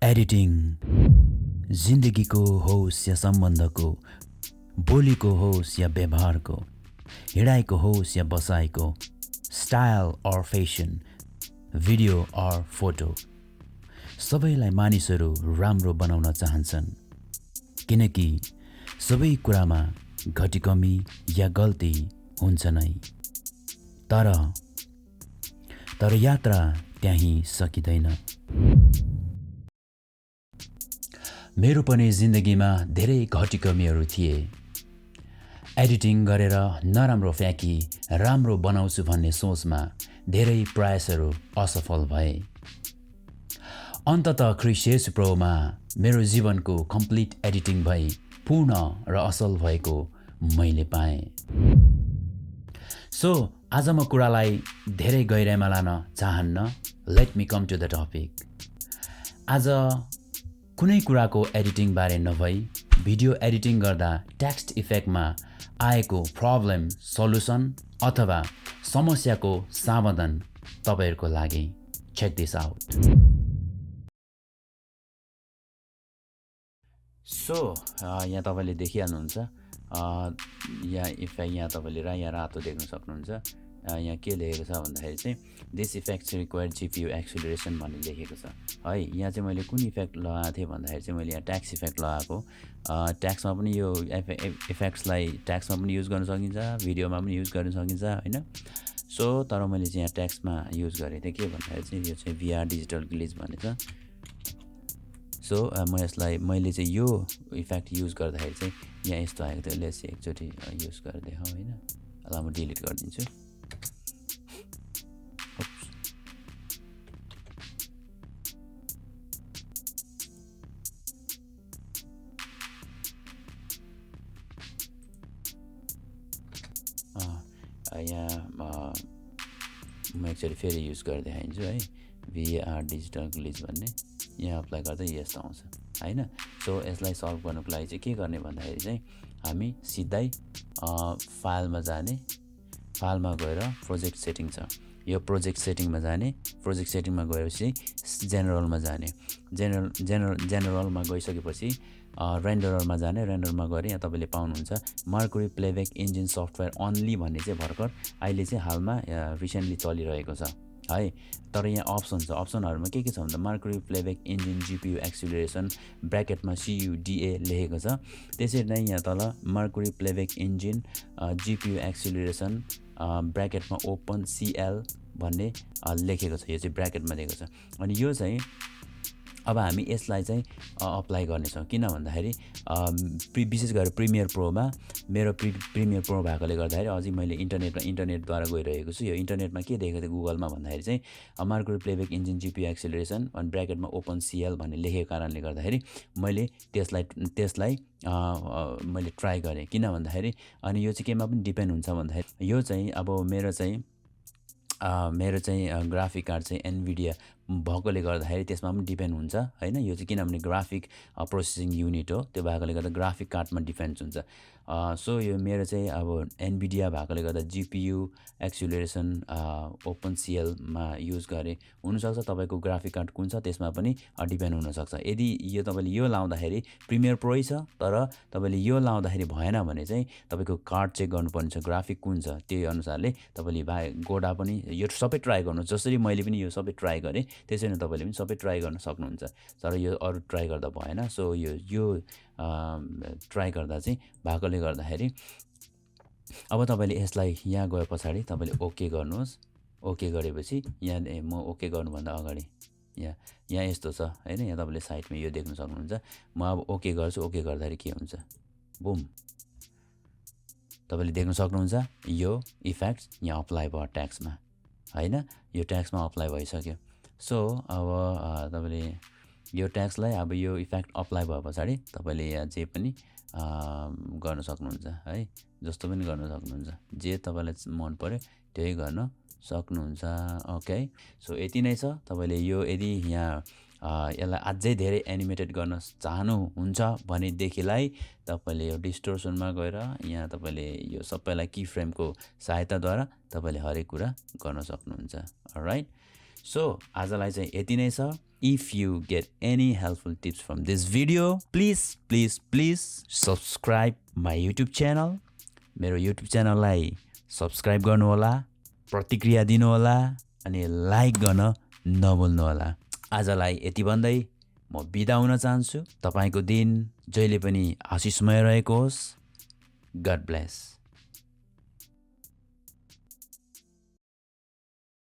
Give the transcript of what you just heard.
Editing जिन्दगीको होस् या सम्बन्धको, बोलीको होस् या व्यवहारको, हिँडाइको होस् या बसाइको, style or fashion, video or photo, सबैलाई मानिसहरू राम्रो बनाउन चाहन्छन्, किनकि सबै कुरामा घटिकमी या गल्ती हुन्छ नै। तर यात्रा त्यहीँ सकिँदैन। मेरो पनि जिन्दगीमा धेरै घटिकमीहरू थिए। एडिटिङ गरेर नराम्रो फ्याँकी राम्रो बनाउँछु भन्ने सोचमा धेरै प्रयासहरू असफल भए। अन्ततः क्रिस येशू प्रोमा मेरो जीवनको कम्प्लिट एडिटिङ भई पूर्ण र असल भएको मैले पाएँ। सो आज म कुरालाई धेरै गहिराइमा लान चाहन्न। Let me come to the topic. आज कुनै कुराको एडिटिङ बारे नभई भिडियो एडिटिङ गर्दा टेक्स्ट इफेक्टमा आएको प्रब्लम सल्युसन अथवा समस्याको समाधान तपाईहरुको लागि। Check this out. सो यहाँ तपाईले देखिहाल्नुहुन्छ यहाँ इफेक्ट यहाँ तपाईले यहाँ रातो देख्न सक्नुहुन्छ। यहाँ के लेखेको छ भन्दाखेरि चाहिँ this effects require GPU acceleration भन्ने लेखेको छ है। यहाँ चाहिँ मैले कुन इफेक्ट लगाएको थिएँ भन्दाखेरि चाहिँ मैले यहाँ ट्याक्स इफेक्ट लगाएको। ट्याक्समा पनि यो इफेक्ट्सलाई ट्याक्समा पनि युज गर्न सकिन्छ, भिडियोमा पनि युज गर्न सकिन्छ हैन। सो तर मैले चाहिँ यहाँ ट्याक्समा युज गरेको थिएँ के भन्दाखेरि चाहिँ यो चाहिँ भिआर डिजिटल ग्लिच भन्ने छ। सो मैले चाहिँ यो इफेक्ट युज गर्दाखेरि चाहिँ यहाँ यस्तो आएको थियो। यसले चाहिँ एकचोटि युज गरेर देखाउँ हैन। ल म डिलिट गरिदिन्छु। यहाँ म एकचोटि फेरि युज गरेर देखाइदिन्छु है। भिआर डिजिटल ग्लिच भन्ने यहाँ अप्लाई गर्दा यस्तो आउँछ हैन। सो यसलाई सल्भ गर्नुको लागि चाहिँ के गर्ने भन्दाखेरि चाहिँ हामी सिधै फाइलमा जाने, फाइलमा गएर प्रोजेक्ट सेटिङ छ, यो प्रोजेक्ट सेटिङमा जाने, प्रोजेक्ट सेटिङमा गएपछि जेनरलमा जाने, जेनरलमा गइसकेपछि रेन्डरमा जाने, रेन्डरमा गएर यहाँ तपाईले पाउनुहुन्छ mercury playback engine software only भन्ने चाहिँ भर्खर अहिले चाहिँ हालमा रिसेन्टली चलिरहेको छ है। तर यहाँ अप्सन छ, अप्सनहरुमा के छ भन्दा Mercury playback engine GPU acceleration ब्र्याकेटमा CUDA लेखेको छ। त्यसरी नै यहाँ तल Mercury playback engine GPU acceleration ब्र्याकेटमा ओपन CL भन्ने लेखेको छ। यो चाहिँ ब्र्याकेटमा दिएको छ। अनि यो चाहिँ अब हामी यसलाई चाहिँ अप्लाई गर्नेछौँ। किन भन्दाखेरि विशेष गरेर प्रिमियर प्रोमा मेरो प्रिमियर प्रो भएकोले गर्दाखेरि अझै मैले इन्टरनेटद्वारा गइरहेको छु। यो इन्टरनेटमा के देखेको थिएँ गुगलमा भन्दाखेरि चाहिँ mercury playback engine GPU acceleration अनि ब्र्याकेटमा ओपन CL भन्ने लेखेको कारणले गर्दाखेरि मैले त्यसलाई मैले ट्राई गरेँ। किन भन्दाखेरि अनि यो चाहिँ केमा पनि डिपेन्ड हुन्छ भन्दाखेरि यो चाहिँ अब मेरो चाहिँ ग्राफिक कार्ड चाहिँ एनभिडिया भएकोले गर्दाखेरि त्यसमा पनि डिपेन्ड हुन्छ हैन। यो चाहिँ किनभने ग्राफिक प्रोसेसिङ युनिट हो, त्यो भएकोले गर्दा ग्राफिक कार्डमा डिपेन्ड हुन्छ। सो यो मेरो चाहिँ अब एनभिडिया भएकोले गर्दा जीपीयू एक्सिलरेसन ओपन CL मा युज गरे। हुनसक्छ तपाईको ग्राफिक कार्ड कुन छ त्यसमा पनि डिपेन्ड हुनसक्छ। यदि यो तपाईले यो लाउँदाखेरि प्रिमियर प्रो छ तर तपाईले यो लाउँदाखेरि भएन भने चाहिँ तपाईको कार्ड चेक गर्नुपर्ने छ, ग्राफिक कुन छ त्यही अनुसारले तपाईले गोडा पनि यो सबै ट्राई गर्नु। जसरी मैले पनि यो सबै ट्राई गरेँ त्यसरी नै तपाईले पनि सबै ट्राई गर्न सक्नुहुन्छ। तर यो अरु ट्राई गर्दा भएन। सो यो ट्राई गर्दा चाहिँ भएकोले गर्दाखेरि अब तपाईले यसलाई यहाँ गए पछाडी तपाईले ओके गर्नुहोस्। ओके गरेपछि यहाँ म ओके गर्नुभन्दा अगाडि यहाँ यस्तो छ हैन। यहाँ तपाईले साइडमा यो देख्न सक्नुहुन्छ। म अब ओके गर्छु। ओके गर्दाखेरि के हुन्छ बुम तपाईले देख्न सक्नुहुन्छ यो इफेक्ट्स यहाँ अप्लाई भयो ट्याक्समा हैन। यो ट्याक्समा अप्लाई भइसक्यो। सो अब तपाईले यो ट्याक्सलाई अब यो इफेक्ट अप्लाई भए पछाडी तपाईले यहाँ जे पनि गर्न सक्नुहुन्छ है। जस्तो पनि गर्न सक्नुहुन्छ, जे तपाईलाई मन पर्यो त्यही गर्न सक्नुहुन्छ। ओके सो यति नै छ। तपाईले यो यदि यहाँ यसलाई अझै धेरै एनिमेटेड गर्न चाहनुहुन्छ भनेदेखिलाई तपाईले यो डिस्टोर्सनमा गएर यहाँ तपाईले यो सबैलाई की फ्रेमको सहायताद्वारा तपाईले हरेक कुरा गर्न सक्नुहुन्छ। अलराइट सो आजलाई चाहिँ यति नै छ if you get any helpful tips from this video please subscribe my YouTube channel मेरो युट्युब च्यानललाई सब्सक्राइब गर्नुहोला प्रतिक्रिया दिनुहोला अनि लाइक गर्न नभुल्नुहोला आजलाई यति भन्दै म बिदा हुन चाहन्छु तपाईको दिन जहिले पनि आशिषमय रहेको होस् गड ब्लेस